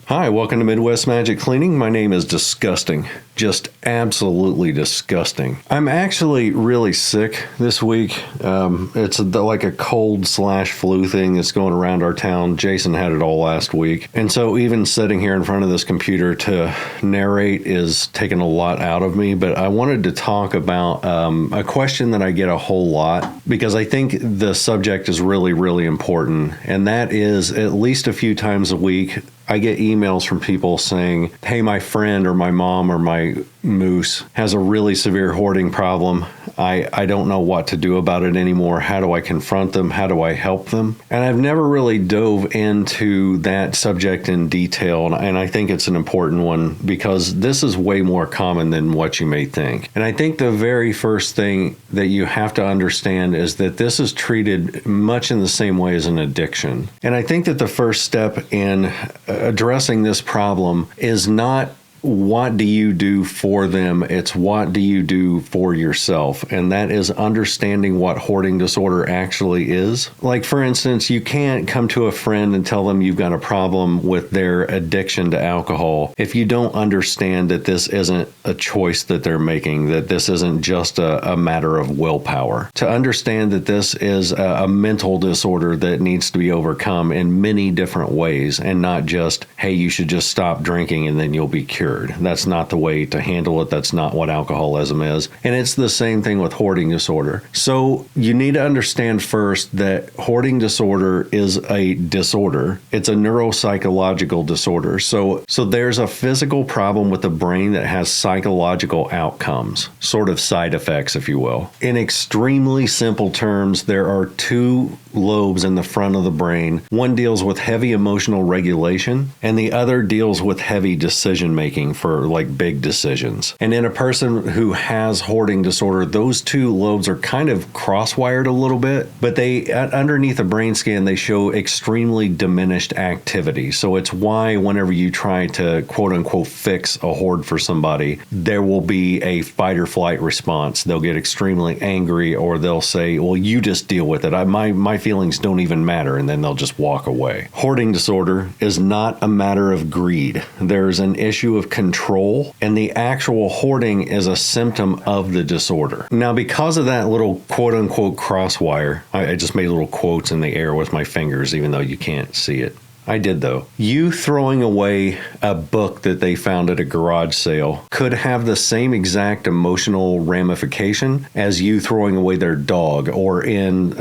Hi, welcome to Midwest Magic Cleaning. My name is Disgusting. Just absolutely disgusting. I'm actually really sick this week. It's like a cold/flu thing that's going around our town. Jason had it all last week. And so even sitting here in front of this computer to narrate is taking a lot out of me. But I wanted to talk about a question that I get a whole lot because I think the subject is really, really important. And that is at least a few times a week, I get emails from people saying, hey, my friend or my mom or my moose has a really severe hoarding problem. I don't know what to do about it anymore. How do I confront them? How do I help them? And I've never really dove into that subject in detail. And I think it's an important one because this is way more common than what you may think. And I think the very first thing that you have to understand is that this is treated much in the same way as an addiction. And I think that the first step in addressing this problem is not what do you do for them? It's what do you do for yourself? And that is understanding what hoarding disorder actually is. Like, for instance, you can't come to a friend and tell them you've got a problem with their addiction to alcohol if you don't understand that this isn't a choice that they're making, that this isn't just a matter of willpower. To understand that this is a mental disorder that needs to be overcome in many different ways and not just, hey, you should just stop drinking and then you'll be cured. That's not the way to handle it. That's not what alcoholism is. And it's the same thing with hoarding disorder. So you need to understand first that hoarding disorder is a disorder. It's a neuropsychological disorder. So there's a physical problem with the brain that has psychological outcomes, sort of side effects, if you will. In extremely simple terms, there are two lobes in the front of the brain. One deals with heavy emotional regulation, and the other deals with heavy decision making for like big decisions. And in a person who has hoarding disorder, those two lobes are kind of cross-wired a little bit, but they underneath a brain scan, they show extremely diminished activity. So it's why whenever you try to quote unquote fix a hoard for somebody, there will be a fight or flight response. They'll get extremely angry, or they'll say, well, you just deal with it. My feelings don't even matter. And then they'll just walk away. Hoarding disorder is not a matter of greed. There's an issue of control, and the actual hoarding is a symptom of the disorder. Now, because of that little quote-unquote crosswire, I just made little quotes in the air with my fingers, even though you can't see it. I did, though. You throwing away a book that they found at a garage sale could have the same exact emotional ramification as you throwing away their dog, or in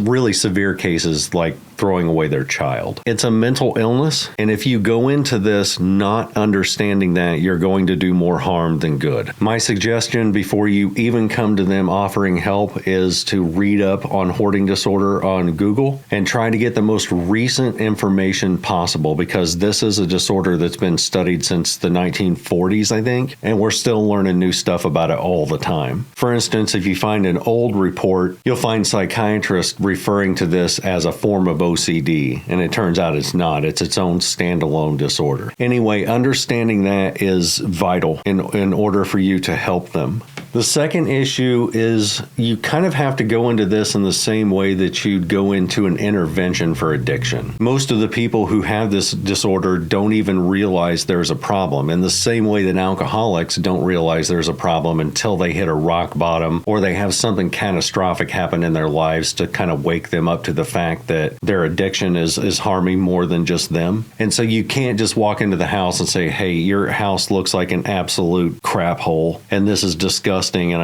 really severe cases like throwing away their child. It's a mental illness, and if you go into this not understanding that, you're going to do more harm than good. My suggestion before you even come to them offering help is to read up on hoarding disorder on Google and try to get the most recent information possible, because this is a disorder that's been studied since the 1940s, I think, and we're still learning new stuff about it all the time. For instance, if you find an old report, you'll find psychiatrists referring to this as a form of OCD, and it turns out it's not. It's its own standalone disorder. Anyway, understanding that is vital in order for you to help them. The second issue is you kind of have to go into this in the same way that you'd go into an intervention for addiction. Most of the people who have this disorder don't even realize there's a problem, in the same way that alcoholics don't realize there's a problem until they hit a rock bottom or they have something catastrophic happen in their lives to kind of wake them up to the fact that their addiction is harming more than just them. And so you can't just walk into the house and say, hey, your house looks like an absolute crap hole and this is disgusting and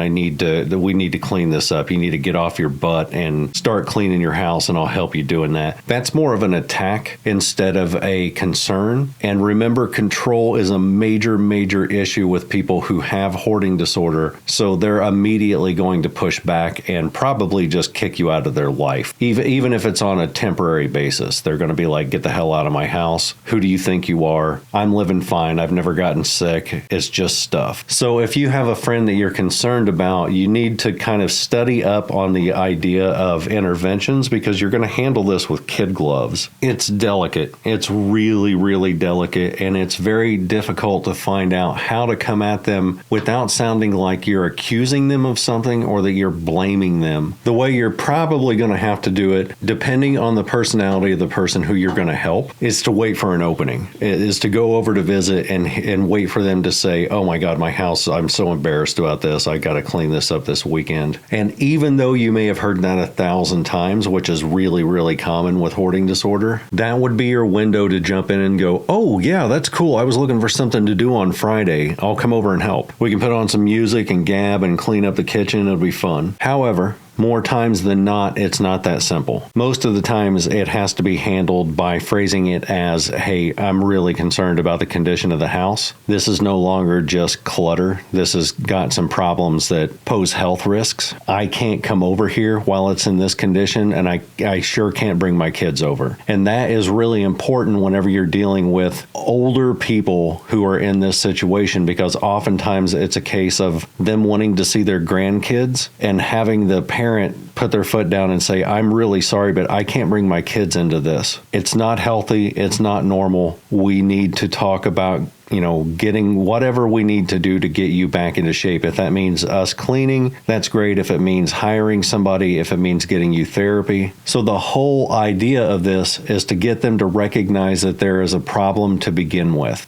we need to clean this up. You need to get off your butt and start cleaning your house, and I'll help you doing that. That's more of an attack instead of a concern. And remember, control is a major, major issue with people who have hoarding disorder. So they're immediately going to push back and probably just kick you out of their life. Even if it's on a temporary basis, they're going to be like, get the hell out of my house. Who do you think you are? I'm living fine. I've never gotten sick. It's just stuff. So if you have a friend that you're concerned about, you need to kind of study up on the idea of interventions, because you're going to handle this with kid gloves. It's delicate. It's really, really delicate, and it's very difficult to find out how to come at them without sounding like you're accusing them of something or that you're blaming them. The way you're probably going to have to do it, depending on the personality of the person who you're going to help, is to wait for an opening. It is to go over to visit and wait for them to say, oh my God, my house, I'm so embarrassed about this. I got to clean this up this weekend. And even though you may have heard that 1,000 times, which is really, really common with hoarding disorder, that would be your window to jump in and go, oh yeah, that's cool. I was looking for something to do on Friday. I'll come over and help. We can put on some music and gab and clean up the kitchen. It'll be fun. However, more times than not, it's not that simple. Most of the times it has to be handled by phrasing it as, hey, I'm really concerned about the condition of the house. This is no longer just clutter. This has got some problems that pose health risks. I can't come over here while it's in this condition, and I sure can't bring my kids over. And that is really important whenever you're dealing with older people who are in this situation, because oftentimes it's a case of them wanting to see their grandkids and having the parent put their foot down and say, I'm really sorry, but I can't bring my kids into this. It's not healthy. It's not normal. We need to talk about, getting whatever we need to do to get you back into shape. If that means us cleaning, that's great. If it means hiring somebody, if it means getting you therapy. So the whole idea of this is to get them to recognize that there is a problem to begin with.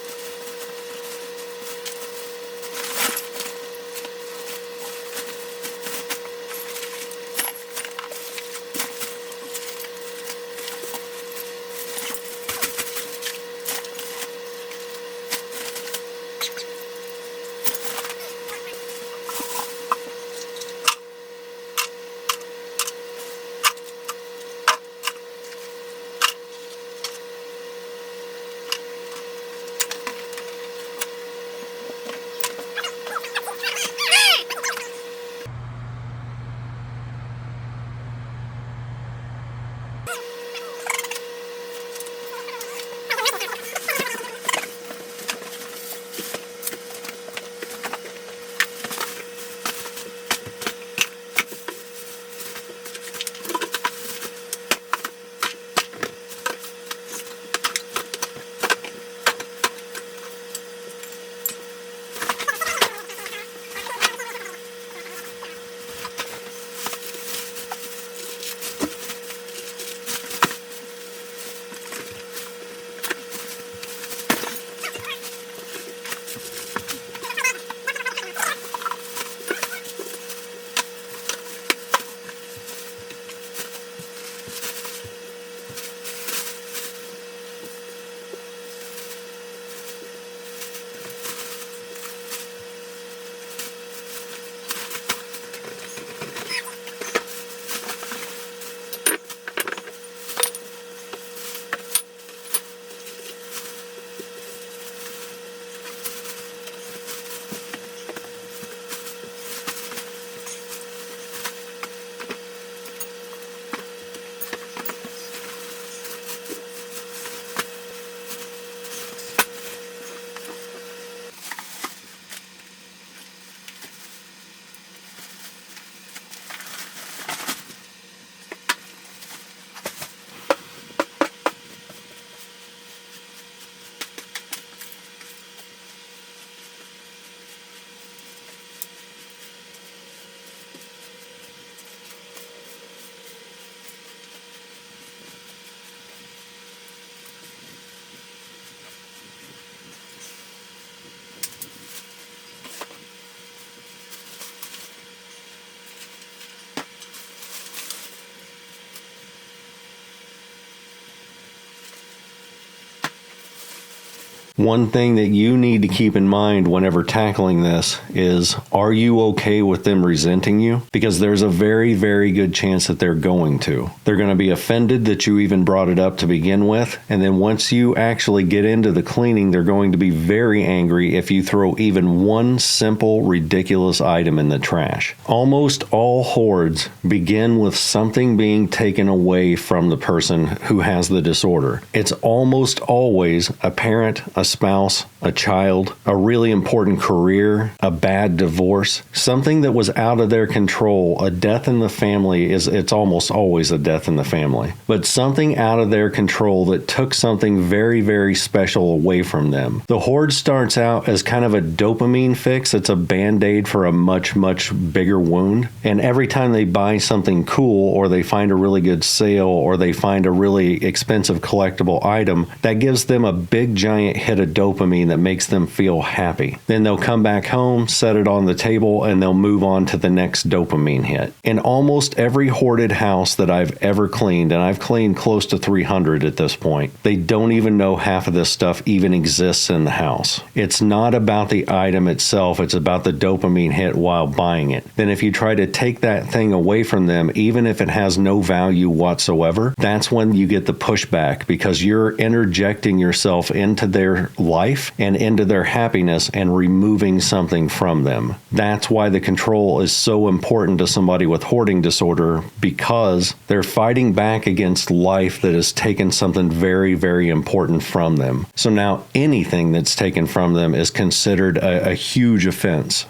One thing that you need to keep in mind whenever tackling this is, are you okay with them resenting you? Because there's a very, very good chance that they're going to. They're going to be offended that you even brought it up to begin with. And then once you actually get into the cleaning, they're going to be very angry if you throw even one simple, ridiculous item in the trash. Almost all hoards begin with something being taken away from the person who has the disorder. It's almost always a parent, a spouse, a child, a really important career, a bad divorce, something that was out of their control. A death in the family it's almost always a death in the family, but something out of their control that took something very, very special away from them. The hoard starts out as kind of a dopamine fix. It's a band-aid for a much, much bigger wound. And every time they buy something cool, or they find a really good sale, or they find a really expensive collectible item, that gives them a big giant hit of dopamine that makes them feel happy. Then they'll come back home, set it on the table, and they'll move on to the next dopamine hit. In almost every hoarded house that I've ever cleaned, and I've cleaned close to 300 at this point, they don't even know half of this stuff even exists in the house. It's not about the item itself, it's about the dopamine hit while buying it. Then if you try to take that thing away from them, even if it has no value whatsoever, that's when you get the pushback, because you're interjecting yourself into their life and into their happiness and removing something from them. That's why the control is so important to somebody with hoarding disorder, because they're fighting back against life that has taken something very, very important from them. So now anything that's taken from them is considered a huge offense.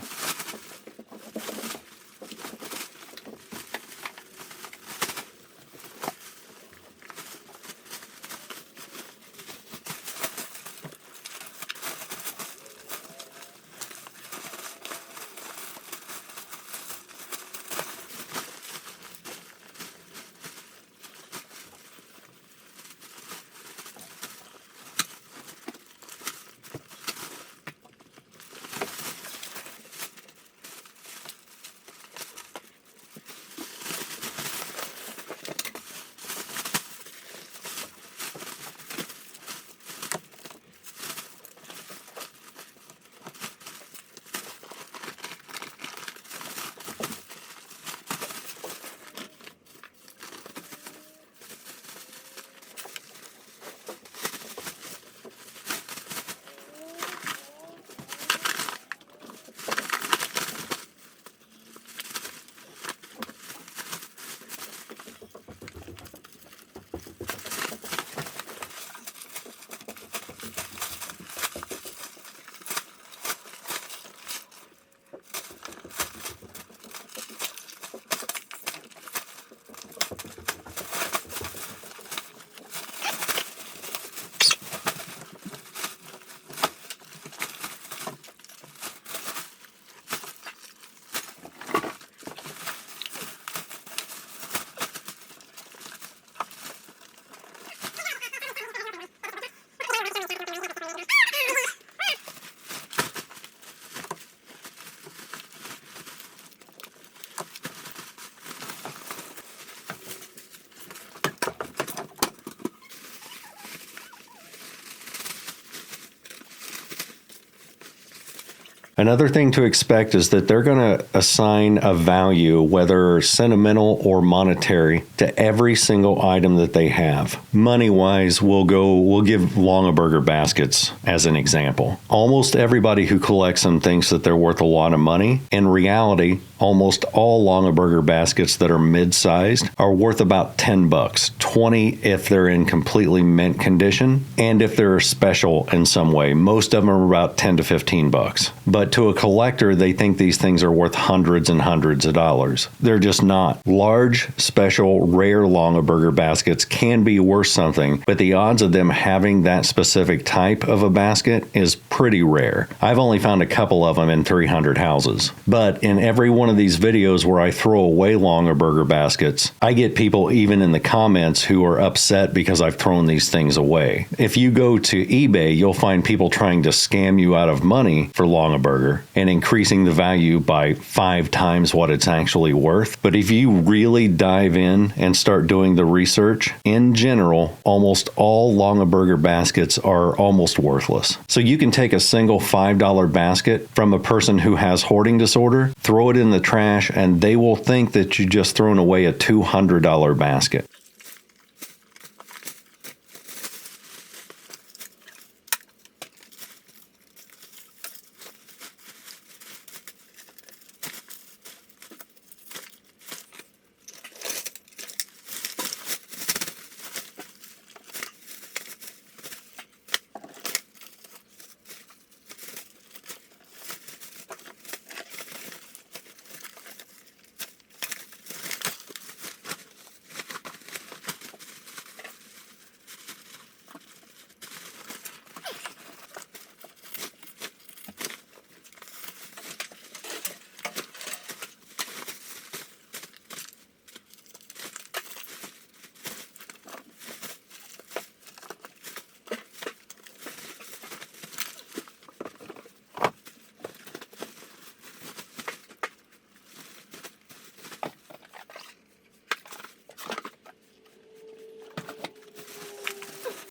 Another thing to expect is that they're going to assign a value, whether sentimental or monetary, to every single item that they have. Money-wise, we'll give Longaberger baskets as an example. Almost everybody who collects them thinks that they're worth a lot of money. In reality, almost all Longaberger baskets that are mid-sized are worth about $10, $20 if they're in completely mint condition, and if they're special in some way. Most of them are about $10 to $15. But to a collector, they think these things are worth hundreds and hundreds of dollars. They're just not. Large, special, rare Longaberger baskets can be worth something, but the odds of them having that specific type of a basket is pretty rare. I've only found a couple of them in 300 houses. But in every one of these videos where I throw away Longaberger baskets, I get people even in the comments who are upset because I've thrown these things away. If you go to eBay, you'll find people trying to scam you out of money for Longaberger and increasing the value by 5 times what it's actually worth. But if you really dive in and start doing the research, in general, almost all Longaberger baskets are almost worthless. So you can take a single $5 basket from a person who has hoarding disorder, throw it in the trash, and they will think that you just thrown away a $200 basket.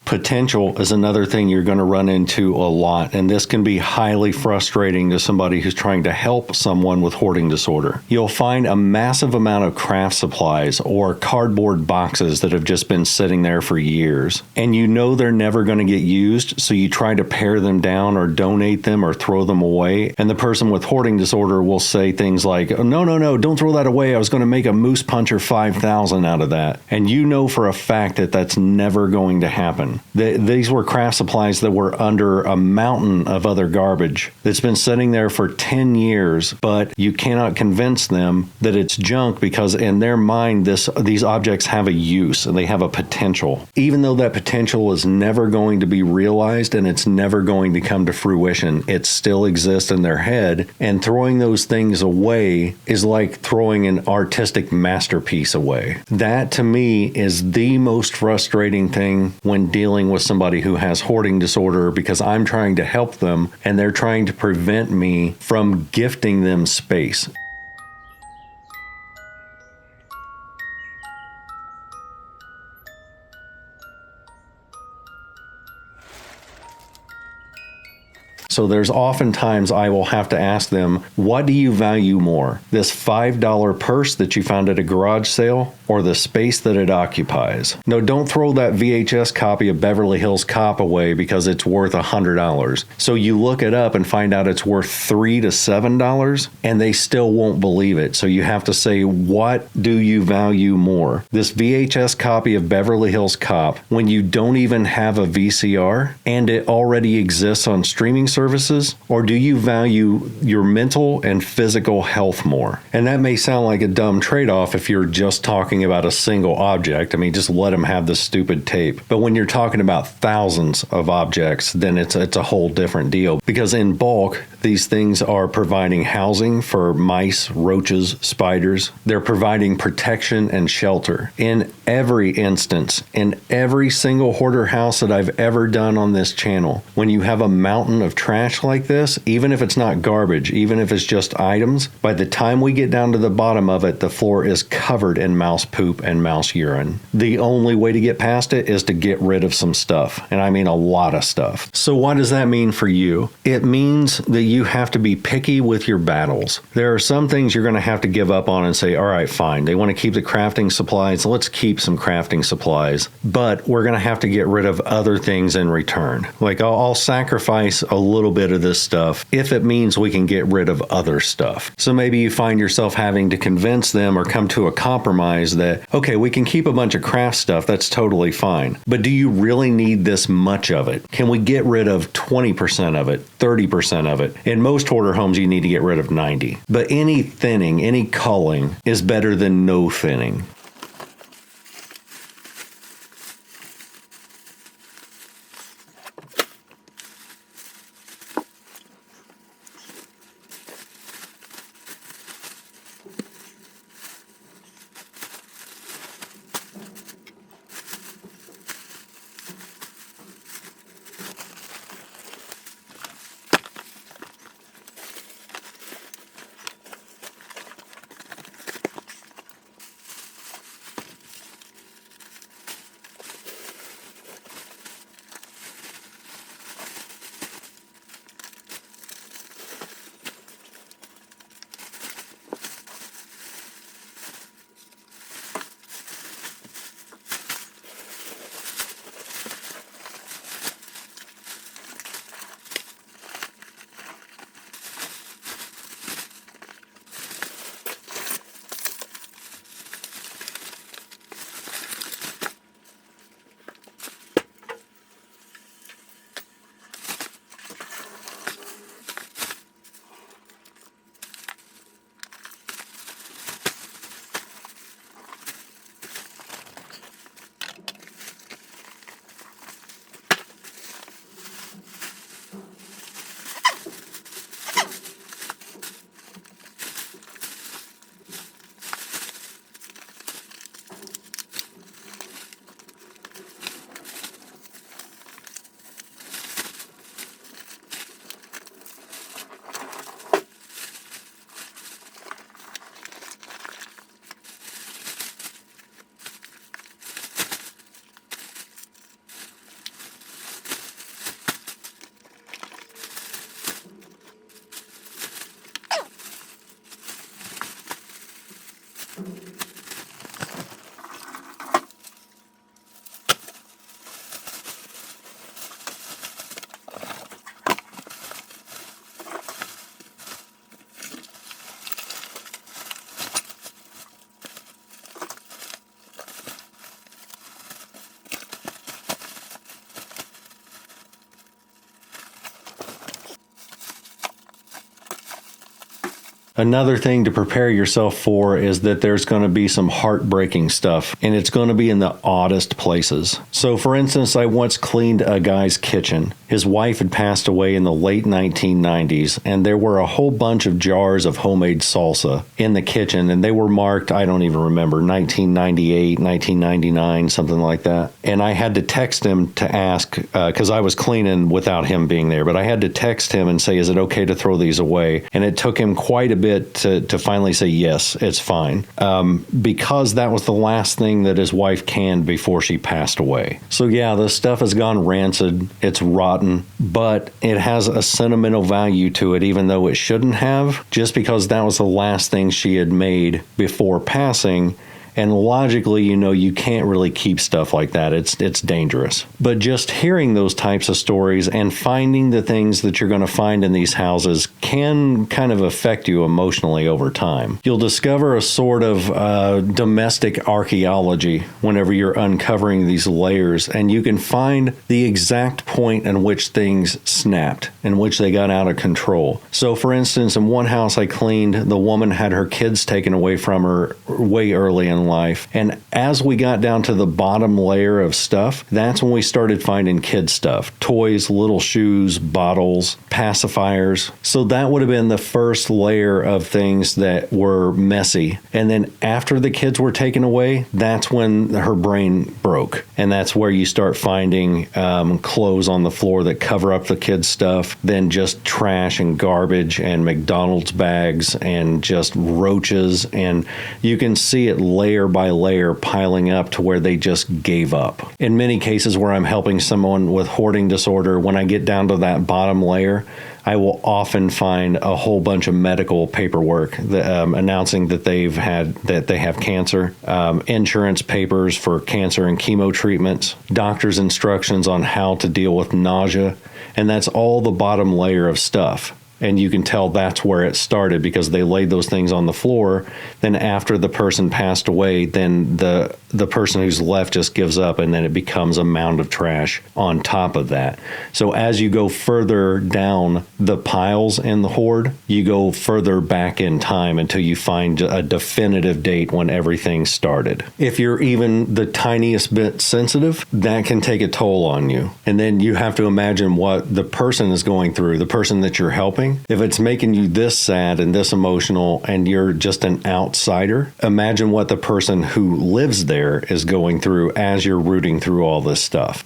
Potential is another thing you're going to run into a lot, and this can be highly frustrating to somebody who's trying to help someone with hoarding disorder. You'll find a massive amount of craft supplies or cardboard boxes that have just been sitting there for years, and you know they're never going to get used, so you try to pare them down or donate them or throw them away, and the person with hoarding disorder will say things like, no, don't throw that away. I was going to make a Moose Puncher 5000 out of that. And you know for a fact that that's never going to happen. These were craft supplies that were under a mountain of other garbage that's been sitting there for 10 years, but you cannot convince them that it's junk because in their mind, these objects have a use and they have a potential. Even though that potential is never going to be realized and it's never going to come to fruition, it still exists in their head, and throwing those things away is like throwing an artistic masterpiece away. That, to me, is the most frustrating thing when dealing with somebody who has hoarding disorder, because I'm trying to help them and they're trying to prevent me from gifting them space. So there's oftentimes I will have to ask them, what do you value more? This $5 purse that you found at a garage sale or the space that it occupies? No, don't throw that VHS copy of Beverly Hills Cop away because it's worth $100. So you look it up and find out it's worth $3 to $7 and they still won't believe it. So you have to say, what do you value more? This VHS copy of Beverly Hills Cop when you don't even have a VCR and it already exists on streaming services? Or do you value your mental and physical health more? And that may sound like a dumb trade-off if you're just talking about a single object. I mean, just let them have the stupid tape. But when you're talking about thousands of objects, then it's a whole different deal. Because in bulk, these things are providing housing for mice, roaches, spiders. They're providing protection and shelter. In every instance, in every single hoarder house that I've ever done on this channel, when you have a mountain of trash like this, even if it's not garbage, even if it's just items, by the time we get down to the bottom of it, the floor is covered in mouse poop and mouse urine. The only way to get past it is to get rid of some stuff, and I mean a lot of stuff. So what does that mean for you? It means that you have to be picky with your battles. There are some things you're going to have to give up on and say, all right, fine. They want to keep the crafting supplies. Let's keep some crafting supplies, but we're going to have to get rid of other things in return. Like I'll sacrifice a little bit of this stuff if it means we can get rid of other stuff. So maybe you find yourself having to convince them or come to a compromise that, okay, we can keep a bunch of craft stuff. That's totally fine. But do you really need this much of it? Can we get rid of 20% of it, 30% of it? In most hoarder homes, you need to get rid of 90. But any thinning, any culling is better than no thinning. Another thing to prepare yourself for is that there's going to be some heartbreaking stuff, and it's going to be in the oddest places. So, for instance, I once cleaned a guy's kitchen. His wife had passed away in the late 1990s, and there were a whole bunch of jars of homemade salsa in the kitchen, and they were marked, I don't even remember, 1998, 1999, something like that. And I had to text him to ask, because I was cleaning without him being there, but I had to text him and say, is it okay to throw these away? And it took him quite a bit to finally say, yes, it's fine, because that was the last thing that his wife canned before she passed away. So yeah, this stuff has gone rancid, it's rotten, but it has a sentimental value to it, even though it shouldn't have, just because that was the last thing she had made before passing. And logically, you can't really keep stuff like that. It's dangerous. But just hearing those types of stories and finding the things that you're going to find in these houses can kind of affect you emotionally over time. You'll discover a sort of domestic archaeology whenever you're uncovering these layers, and you can find the exact point in which things snapped, in which they got out of control. So, for instance, in one house I cleaned, the woman had her kids taken away from her way early in life. And as we got down to the bottom layer of stuff, that's when we started finding kid stuff. Toys, little shoes, bottles, pacifiers. So that would have been the first layer of things that were messy. And then after the kids were taken away, that's when her brain broke. And that's where you start finding clothes on the floor that cover up the kids' stuff, then just trash and garbage and McDonald's bags and just roaches. And you can see it layer by layer piling up to where they just gave up. In many cases where I'm helping someone with hoarding disorder, when I get down to that bottom layer, I will often find a whole bunch of medical paperwork that, announcing that they have cancer, insurance papers for cancer and chemo treatments, doctor's instructions on how to deal with nausea, and that's all the bottom layer of stuff. And you can tell that's where it started because they laid those things on the floor. Then after the person passed away, then the person who's left just gives up, and then it becomes a mound of trash on top of that. So as you go further down the piles in the hoard, you go further back in time until you find a definitive date when everything started. If you're even the tiniest bit sensitive, that can take a toll on you. And then you have to imagine what the person is going through, the person that you're helping. If it's making you this sad and this emotional and you're just an outsider, imagine what the person who lives there is going through as you're rooting through all this stuff.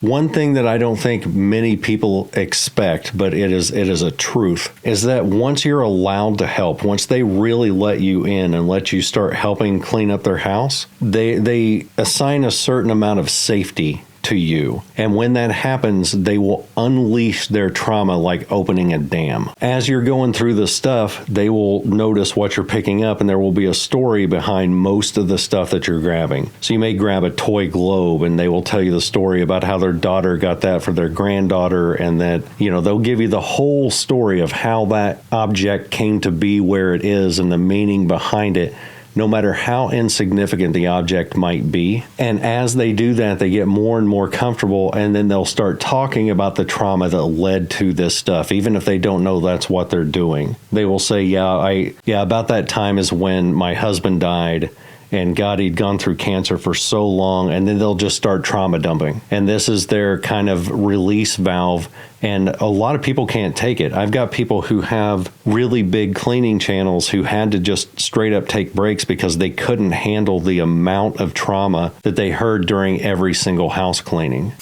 One thing that I don't think many people expect, but it is a truth, is that once you're allowed to help, once they really let you in and let you start helping clean up their house, they assign a certain amount of safety to you. And when that happens, they will unleash their trauma like opening a dam. As you're going through the stuff, they will notice what you're picking up, and there will be a story behind most of the stuff that you're grabbing. So you may grab a toy globe, and they will tell you the story about how their daughter got that for their granddaughter, and that, they'll give you the whole story of how that object came to be where it is and the meaning behind it, no matter how insignificant the object might be. And as they do that, they get more and more comfortable, and then they'll start talking about the trauma that led to this stuff, even if they don't know that's what they're doing. They will say, about that time is when my husband died, and God, he'd gone through cancer for so long, and then they'll just start trauma dumping. And this is their kind of release valve, and a lot of people can't take it. I've got people who have really big cleaning channels who had to just straight up take breaks because they couldn't handle the amount of trauma that they heard during every single house cleaning.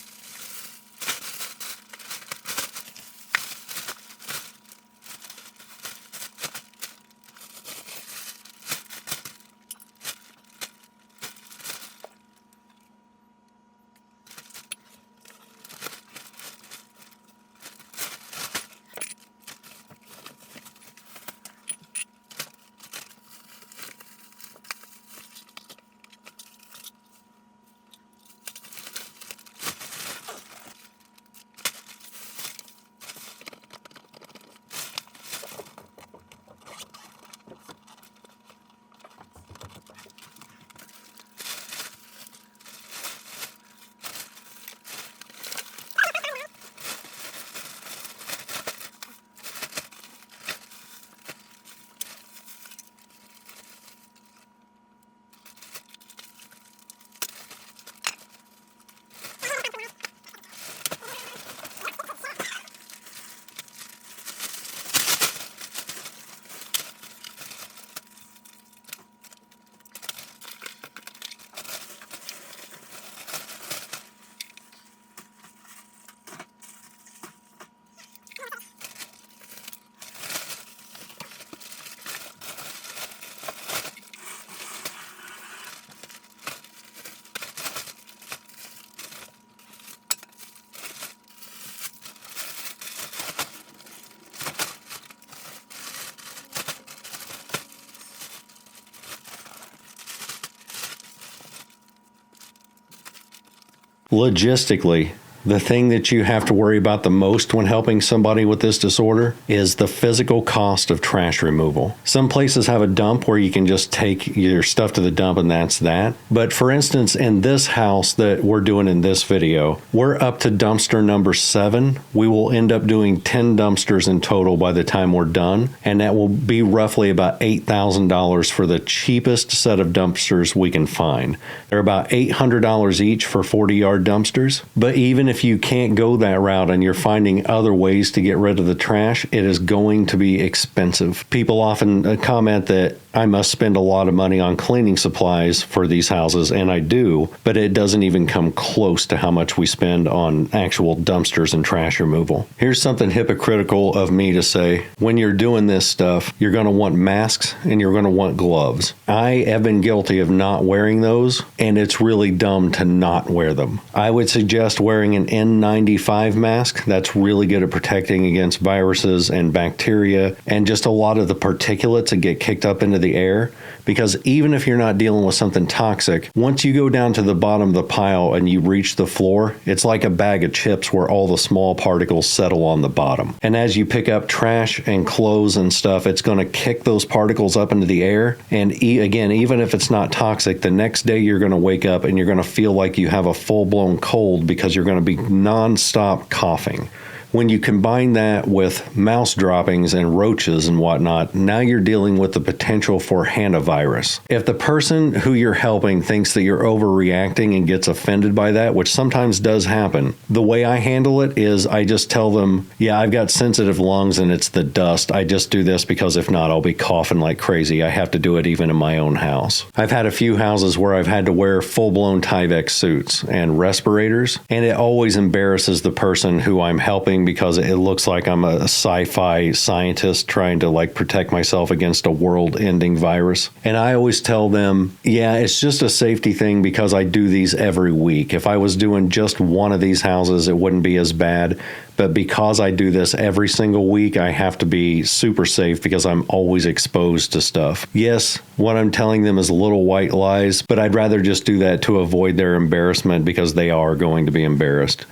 Logistically, the thing that you have to worry about the most when helping somebody with this disorder is the physical cost of trash removal. Some places have a dump where you can just take your stuff to the dump and that's that. But for instance, in this house that we're doing in this video, we're up to dumpster number 7. We will end up doing 10 dumpsters in total by the time we're done. And that will be roughly about $8,000 for the cheapest set of dumpsters we can find. They're about $800 each for 40-yard dumpsters. But even if you can't go that route and you're finding other ways to get rid of the trash, it is going to be expensive. People often comment that I must spend a lot of money on cleaning supplies for these houses, and I do, but it doesn't even come close to how much we spend on actual dumpsters and trash removal. Here's something hypocritical of me to say. When you're doing this stuff, you're going to want masks and you're going to want gloves. I have been guilty of not wearing those, and it's really dumb to not wear them. I would suggest wearing an N95 mask. That's really good at protecting against viruses and bacteria and just a lot of the particulates that get kicked up into the air, because even if you're not dealing with something toxic, once you go down to the bottom of the pile and you reach the floor, it's like a bag of chips where all the small particles settle on the bottom. And as you pick up trash and clothes and stuff, it's going to kick those particles up into the air. And again, even if it's not toxic, the next day you're going to wake up and you're going to feel like you have a full-blown cold because you're going to be nonstop coughing. When you combine that with mouse droppings and roaches and whatnot, now you're dealing with the potential for hantavirus. If the person who you're helping thinks that you're overreacting and gets offended by that, which sometimes does happen, the way I handle it is I just tell them, yeah, I've got sensitive lungs and it's the dust. I just do this because if not, I'll be coughing like crazy. I have to do it even in my own house. I've had a few houses where I've had to wear full-blown Tyvek suits and respirators, and it always embarrasses the person who I'm helping because it looks like I'm a sci-fi scientist trying to like protect myself against a world-ending virus. And I always tell them, yeah, it's just a safety thing because I do these every week. If I was doing just one of these houses, it wouldn't be as bad. But because I do this every single week, I have to be super safe because I'm always exposed to stuff. Yes, what I'm telling them is little white lies, but I'd rather just do that to avoid their embarrassment because they are going to be embarrassed.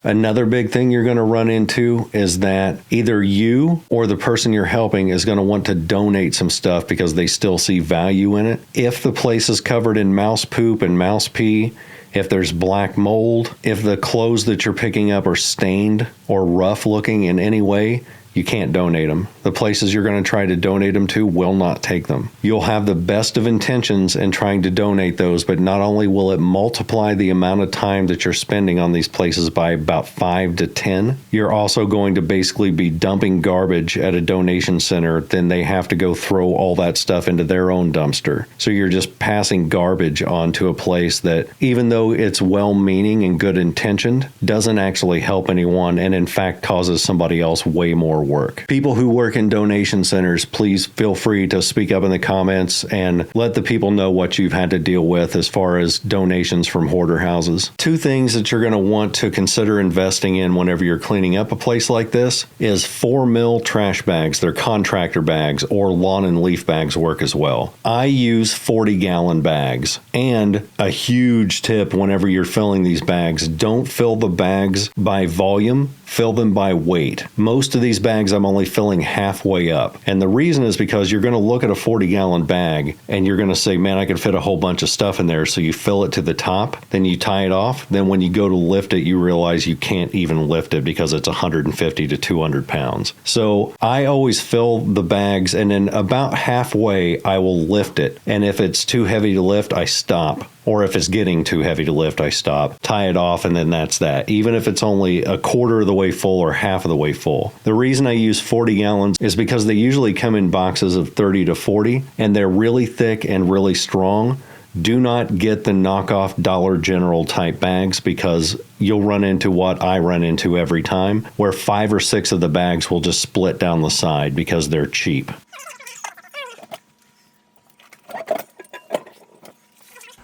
Another big thing you're going to run into is that either you or the person you're helping is going to want to donate some stuff because they still see value in it. If the place is covered in mouse poop and mouse pee, if there's black mold, if the clothes that you're picking up are stained or rough looking in any way, you can't donate them. The places you're going to try to donate them to will not take them. You'll have the best of intentions in trying to donate those, but not only will it multiply the amount of time that you're spending on these places by about 5 to 10, you're also going to basically be dumping garbage at a donation center. Then they have to go throw all that stuff into their own dumpster. So you're just passing garbage onto a place that, even though it's well-meaning and good intentioned, doesn't actually help anyone and in fact causes somebody else way more work. People who work in donation centers, please feel free to speak up in the comments and let the people know what you've had to deal with as far as donations from hoarder houses. Two things that you're going to want to consider investing in whenever you're cleaning up a place like this is 4mm trash bags. They're contractor bags, or lawn and leaf bags work as well. I use 40-gallon bags, and a huge tip whenever you're filling these bags, don't fill the bags by volume, fill them by weight. Most of these bags I'm only filling halfway up. And the reason is because you're going to look at a 40-gallon bag and you're going to say, man, I could fit a whole bunch of stuff in there. So you fill it to the top, then you tie it off. Then when you go to lift it, you realize you can't even lift it because it's 150 to 200 pounds. So I always fill the bags, and then about halfway, I will lift it. And if it's too heavy to lift, I stop. Or if it's getting too heavy to lift, I stop, tie it off, and then that's that. Even if it's only a quarter of the way full or half of the way full. The reason I use 40 gallons is because they usually come in boxes of 30 to 40, and they're really thick and really strong. Do not get the knockoff Dollar General type bags because you'll run into what I run into every time, where 5 or 6 of the bags will just split down the side because they're cheap.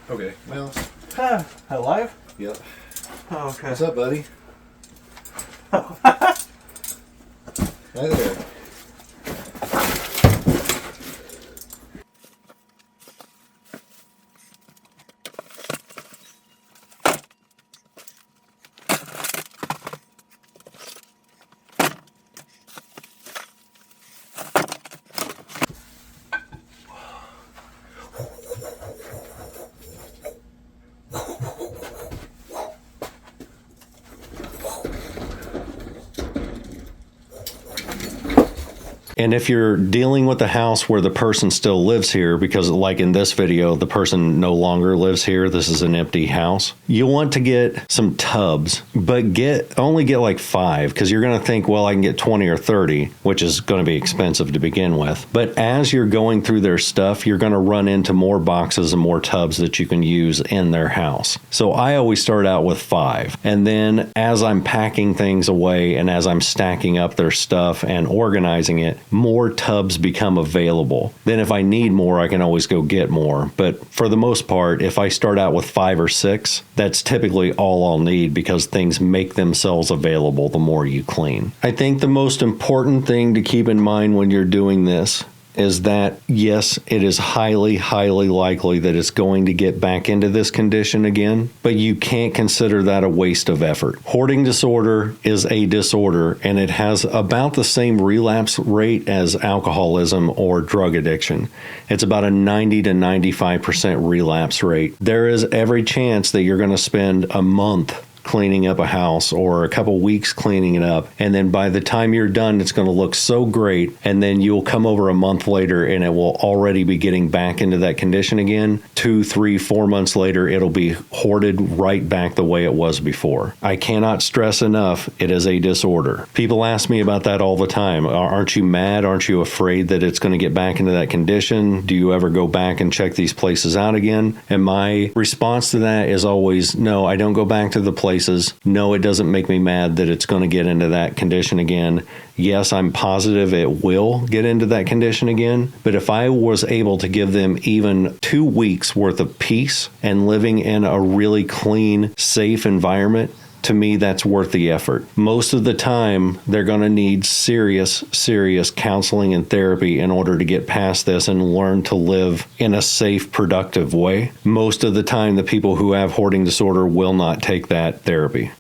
Okay. Well. Alive? Yep. Oh, okay. What's up, buddy? Hi there. And if you're dealing with a house where the person still lives here, because like in this video, the person no longer lives here, this is an empty house, you'll want to get some tubs, but only get like 5, because you're going to think, well, I can get 20 or 30, which is going to be expensive to begin with. But as you're going through their stuff, you're going to run into more boxes and more tubs that you can use in their house. So I always start out with 5. And then as I'm packing things away and as I'm stacking up their stuff and organizing it, more tubs become available. Then if I need more, I can always go get more. But for the most part, if I start out with 5 or 6, that's typically all I'll need because things make themselves available the more you clean. I think the most important thing to keep in mind when you're doing this is that, yes, it is highly, highly likely that it's going to get back into this condition again, but you can't consider that a waste of effort. Hoarding disorder is a disorder, and it has about the same relapse rate as alcoholism or drug addiction. It's about a 90 to 95% relapse rate. There is every chance that you're going to spend a month cleaning up a house or a couple weeks cleaning it up, and then by the time you're done, it's going to look so great, and then you'll come over a month later and it will already be getting back into that condition again. 2, 3, 4 months later, it'll be hoarded right back the way it was before. I cannot stress enough, it is a disorder. People ask me about that all the time. Aren't you mad? Aren't you afraid that it's going to get back into that condition? Do you ever go back and check these places out again? And my response to that is always, no, I don't go back to the place. No, it doesn't make me mad that it's going to get into that condition again. Yes, I'm positive it will get into that condition again. But if I was able to give them even 2 weeks worth of peace and living in a really clean, safe environment, to me, that's worth the effort. Most of the time, they're going to need serious, serious counseling and therapy in order to get past this and learn to live in a safe, productive way. Most of the time, the people who have hoarding disorder will not take that therapy.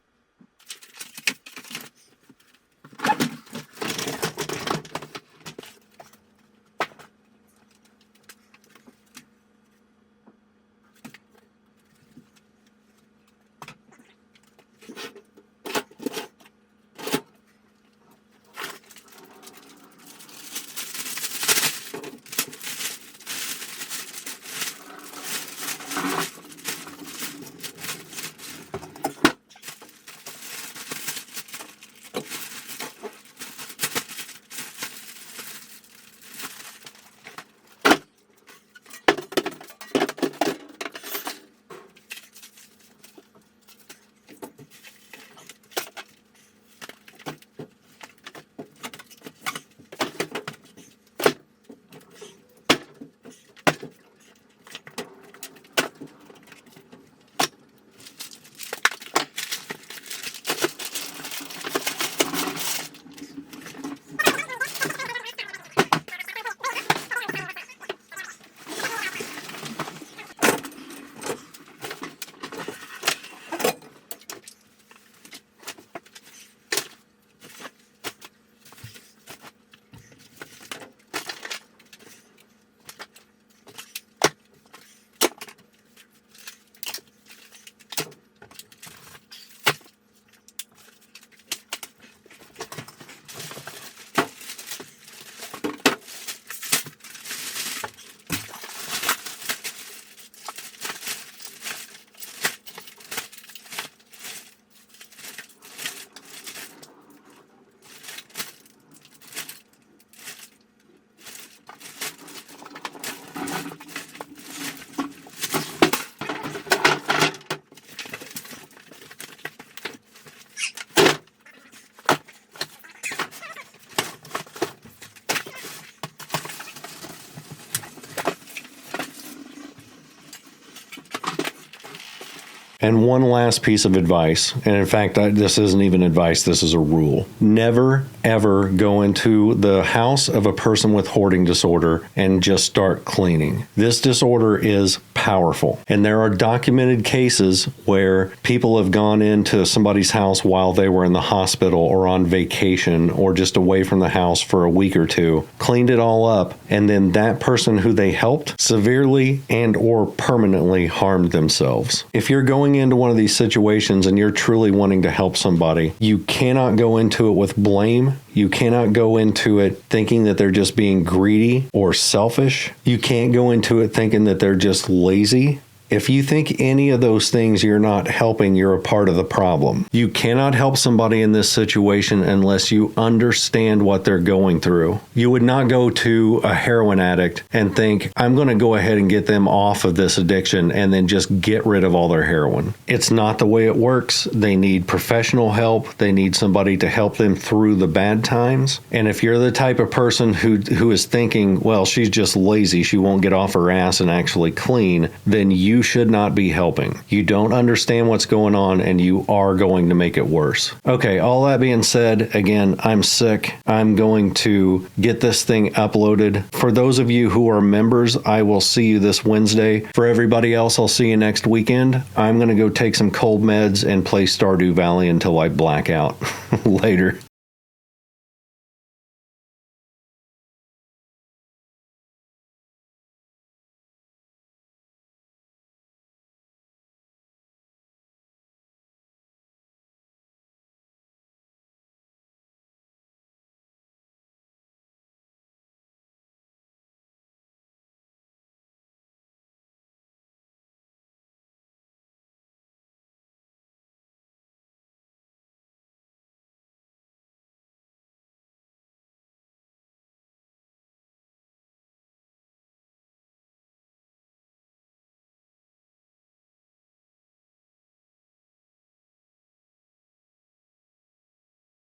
And one last piece of advice, and in fact, this isn't even advice, this is a rule. Never, ever go into the house of a person with hoarding disorder and just start cleaning. This disorder is powerful. And there are documented cases where people have gone into somebody's house while they were in the hospital or on vacation or just away from the house for a week or two, cleaned it all up, and then that person who they helped severely and or permanently harmed themselves. If you're going into one of these situations and you're truly wanting to help somebody, you cannot go into it with blame. You cannot go into it thinking that they're just being greedy or selfish. You can't go into it thinking that they're just lazy. If you think any of those things, you're not helping, you're a part of the problem. You cannot help somebody in this situation unless you understand what they're going through. You would not go to a heroin addict and think, I'm going to go ahead and get them off of this addiction and then just get rid of all their heroin. It's not the way it works. They need professional help. They need somebody to help them through the bad times. And if you're the type of person who is thinking, well, she's just lazy, she won't get off her ass and actually clean, then you should not be helping. You don't understand what's going on and you are going to make it worse. Okay, all that being said, again, I'm sick. I'm going to get this thing uploaded. For those of you who are members, I will see you this Wednesday. For everybody else, I'll see you next weekend. I'm going to go take some cold meds and play Stardew Valley until I black out. Later.